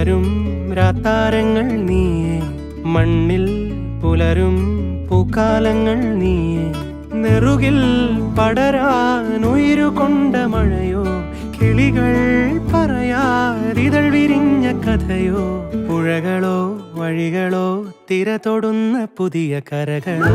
ഉണരും രാത്താരങ്ങൾ നീയേ, മണ്ണിൽ പുലരും പൂക്കാലങ്ങൾ നീയേ. നെറുകിൽ പടരാൻ ഉയരുകൊണ്ട മഴയോ, കിളികൾ പറയാതിതൾ വിരിഞ്ഞ കഥയോ. പുഴകളോ വഴികളോ തിര തൊടുന്ന പുതിയ കരകളോ.